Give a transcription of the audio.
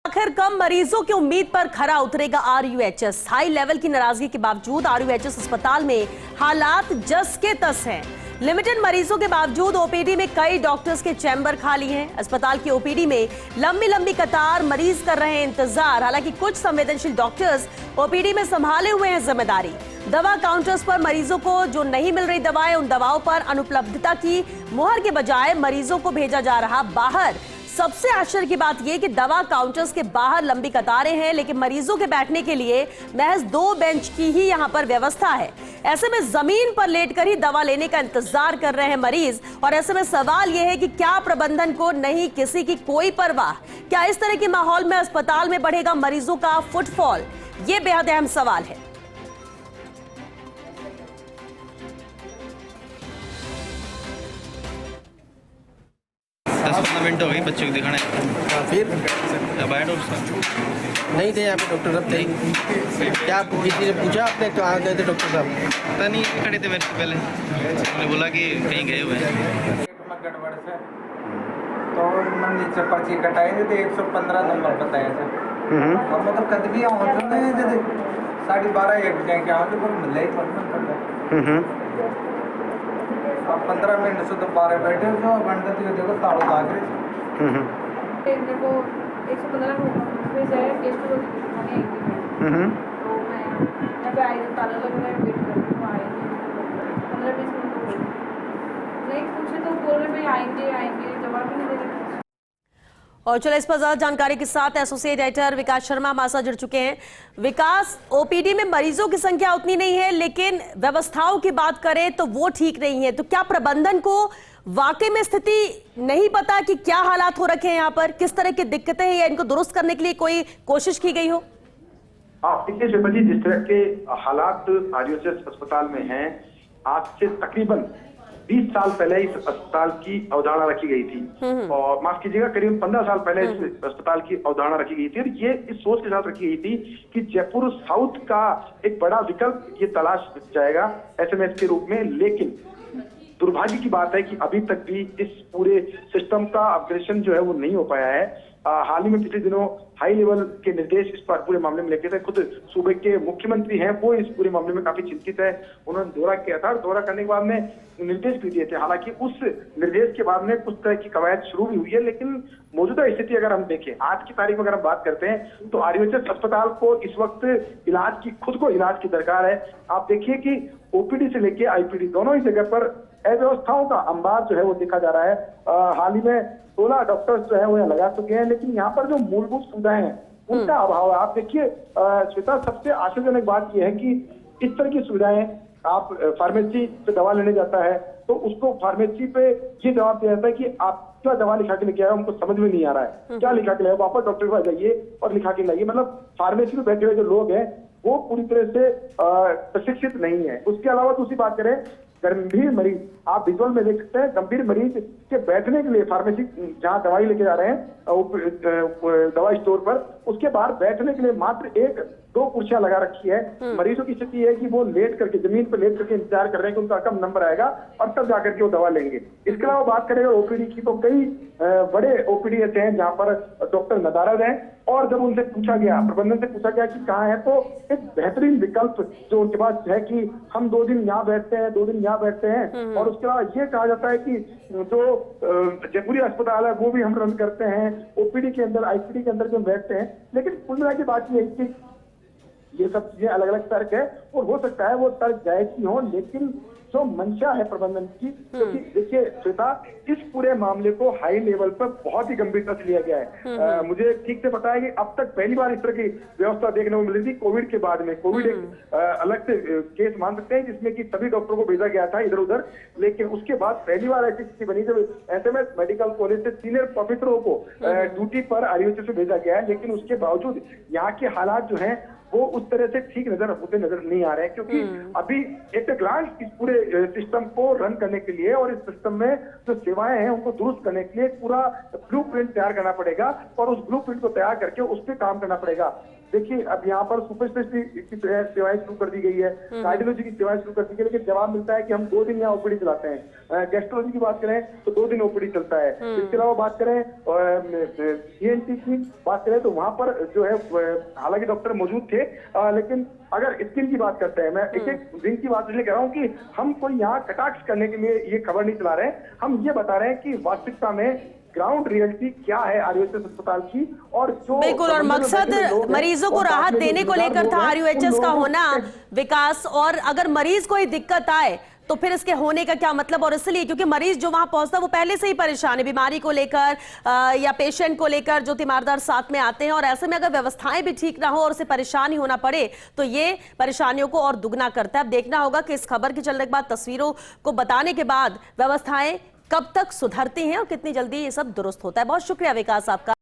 आखिर कम मरीजों की उम्मीद पर खरा उतरेगा आरयूएचएस। हाई लेवल की नाराजगी के बावजूद आरयूएचएस अस्पताल में हालात जस के तस हैं। लिमिटेड मरीजों के बावजूद ओपीडी में कई डॉक्टर्स के चैम्बर खाली हैं। अस्पताल की ओपीडी में लंबी लंबी कतार, मरीज कर रहे हैं इंतजार। हालांकि कुछ संवेदनशील डॉक्टर्स ओपीडी में संभाले हुए हैं जिम्मेदारी। दवा काउंटर्स पर मरीजों को जो नहीं मिल रही दवाएं, उन दवाओं पर अनुपलब्धता की मुहर के बजाय मरीजों को भेजा जा रहा बाहर। सबसे आश्चर्य की बात यह कि दवा काउंटर्स के बाहर लंबी कतारें हैं, लेकिन मरीजों के बैठने के लिए महज 2 बेंच की ही यहां पर व्यवस्था है। ऐसे में जमीन पर लेटकर ही दवा लेने का इंतजार कर रहे हैं मरीज। और ऐसे में सवाल यह है कि क्या प्रबंधन को नहीं किसी की कोई परवाह? क्या इस तरह के माहौल में अस्पताल में बढ़ेगा मरीजों का फुटफॉल? ये बेहद अहम सवाल है। 10-15 मिनट हो गई बच्चों को दिखाने। फिर अब आए डॉक्टर साहब नहीं थे यहाँ पे, डॉक्टर साहब थे क्या? किसी ने पूछा आपने कहाँ गए थे डॉक्टर साहब? पता नहीं, खड़े थे मेरे से पहले, उन्होंने बोला कि कहीं गए हुए हैं। गड़बड़ से तो मंदिर से पर्ची कटाई थी, 115 नंबर बताया था। और मतलब कद भी आऊँ तो नहीं, 12:30-1 बजे के आऊँ तो मिले ही पड़ता। अब 15 मिनट से तो 12 बैठे जो घंटे तो देखो ताड़ो लाग रही। देखो 115 रुपये से टेस्ट हो गई तो मैं जब आई तो ताला लग रहा है, वेट कर रही हूँ। आए 15-20 मिनट हो गए, नहीं पूछे तो बोल रहे आएंगे, जवाब ही नहीं दे रहे। और चलो इस पर ज्यादा जानकारी के साथ एसोसिएट एडिटर विकास शर्मा हमारे साथ जुड़ चुके हैं। विकास, ओपीडी में मरीजों की संख्या उतनी नहीं है, लेकिन व्यवस्थाओं की बात करें तो वो ठीक नहीं है। तो क्या प्रबंधन को वाकई में स्थिति नहीं पता कि क्या हालात हो रखे हैं यहाँ पर, किस तरह की दिक्कतें हैं, या इनको दुरुस्त करने के लिए कोई कोशिश की गई हो? देखिए श्वेता जी, जिस तरह के हालात आरयूएचएस अस्पताल में हैं, आज से तकरीबन 20 साल पहले इस अस्पताल की अवधारणा रखी गई थी। और माफ कीजिएगा, करीब 15 साल पहले इस अस्पताल की अवधारणा रखी गई थी। और ये इस सोच के साथ रखी गई थी कि जयपुर साउथ का एक बड़ा विकल्प ये तलाश जाएगा एसएमएस के रूप में। लेकिन दुर्भाग्य की बात है कि अभी तक भी इस पूरे सिस्टम का अपग्रेडेशन जो है वो नहीं हो पाया है। हाल ही में पिछले दिनों हाई लेवल के निर्देश इस पर पूरे मामले में लेके थे। खुद सूबे के मुख्यमंत्री हैं, वो इस पूरे मामले में काफी चिंतित है। उन्होंने दौरा किया था और दौरा करने के बाद में निर्देश भी दिए थे। हालांकि उस निर्देश के बाद में कुछ तरह की कवायद शुरू भी हुई है, लेकिन मौजूदा स्थिति अगर हम देखें, आज की तारीख में अगर हम बात करते हैं, तो आरयूएचएस अस्पताल को इस वक्त इलाज की, खुद को इलाज की दरकार है। आप देखिए कि ओपीडी से लेके आईपीडी दोनों ही जगह पर अव्यवस्थाओं का अंबार जो है वो देखा जा रहा है। हाल ही में 16 डॉक्टर्स जो है वो लगा चुके हैं, लेकिन यहाँ पर जो मूलभूत सुविधाएं हैं उनका अभाव है। आप देखिए श्वेता, सबसे आश्चर्यजनक बात यह है कि इस तरह की सुविधाएं, आप फार्मेसी से दवा लेने जाता है तो उसको फार्मेसी पे ये जवाब दिया जाता है कि आप क्या दवा लिखा के लेके आए, हमको समझ में नहीं आ रहा है क्या लिखा के लाए, वापस डॉक्टर के पास जाइए और लिखा के लाइए। मतलब फार्मेसी में बैठे हुए जो लोग हैं वो पूरी तरह से प्रशिक्षित नहीं है। उसके अलावा दूसरी बात करें, गंभीर मरीज, आप विजुअल में देख सकते हैं, गंभीर मरीज के बैठने के लिए फार्मेसी जहां दवाई लेके जा रहे हैं दवा स्टोर पर, उसके बाहर बैठने के लिए मात्र 1-2 कुर्सियां लगा रखी है। मरीजों की स्थिति है कि वो लेट करके, जमीन पर लेट करके इंतजार कर रहे हैं कि उनका कब नंबर आएगा और तब जाकर के वो दवा लेंगे। इसके अलावा बात करें ओपीडी की, तो कई बड़े ओपीडी ऐसे हैं जहां पर डॉक्टर नदारद हैं। और जब उनसे पूछा गया, प्रबंधन से पूछा गया कि कहाँ है, तो एक बेहतरीन विकल्प जो उनके पास है कि हम 2 दिन यहाँ बैठते हैं, 2 दिन यहाँ बैठते हैं। और उसके बाद ये कहा जाता है कि जो जयपुरी अस्पताल है वो भी हम रन करते हैं, ओपीडी के अंदर, आईपीडी के अंदर जो बैठते हैं। लेकिन कुल मिला की बात ये है कि ये सब चीजें अलग अलग तर्क है और हो सकता है वो तर्क जायज ही हो, लेकिन जो मंशा है प्रबंधन की, क्योंकि देखिए श्वेता, इस पूरे मामले को हाई लेवल पर बहुत ही गंभीरता से लिया गया है। मुझे ठीक से पता है कि अब तक पहली बार इस तरह की व्यवस्था देखने को मिली थी कोविड के बाद में। कोविड एक अलग से केस मान सकते हैं जिसमें कि सभी डॉक्टरों को भेजा गया था इधर उधर, लेकिन उसके बाद पहली बार ऐसी स्थिति बनी जब एसएमएस मेडिकल कॉलेज से सीनियर प्रोफेसरों को ड्यूटी पर आरयूएचएस में भेजा गया है। लेकिन उसके बावजूद यहाँ के हालात जो है वो उस तरह से ठीक होते नजर नहीं आ रहे हैं, क्योंकि अभी एक ग्लांस इस पूरे सिस्टम को रन करने के लिए और इस सिस्टम में जो सेवाएं हैं उनको दुरुस्त करने के लिए एक पूरा ब्लूप्रिंट तैयार करना पड़ेगा और उस ब्लूप्रिंट को तैयार करके उस पर काम करना पड़ेगा। देखिए अब यहाँ पर सुपर स्पेशलिटी की सेवाएं शुरू कर दी गई है, कार्डियोलॉजी की सेवाएं शुरू कर दी गई, लेकिन जवाब मिलता है कि हम 2 दिन यहाँ ओपीडी चलाते हैं। गैस्ट्रोलॉजी की बात करें तो 2 दिन ओपीडी चलता है। इसके अलावा बात करें ENT की बात करें तो वहां पर जो है हालांकि डॉक्टर मौजूद थे, लेकिन अगर स्किन की बात करते हैं, मैं एक दिन की बात इसलिए कह रहा हूँ कि हम कोई यहाँ कटाक्ष करने के लिए ये खबर नहीं चला रहे हैं, हम ये बता रहे हैं कि वास्तविकता में ग्राउंड रियलिटी क्या है आरयूएचएस अस्पताल की। और जो बिल्कुल, और मकसद मरीजों को राहत देने को लेकर था आरयूएचएस का होना विकास, और अगर मरीज कोई दिक्कत आए तो फिर इसके होने का क्या मतलब। और इसलिए क्योंकि मरीज जो वहां पहुंचता है वो पहले से ही परेशान है बीमारी को लेकर या पेशेंट को लेकर, जो तीमारदार साथ में आते हैं, और ऐसे में अगर व्यवस्थाएं भी ठीक ना हो और उसे परेशानी होना पड़े तो ये परेशानियों को और दुगना करता है। अब देखना होगा कि इस खबर के चलने के बाद, तस्वीरों को बताने के बाद व्यवस्थाएं कब तक सुधरती हैं और कितनी जल्दी ये सब दुरुस्त होता है। बहुत शुक्रिया विकास आपका।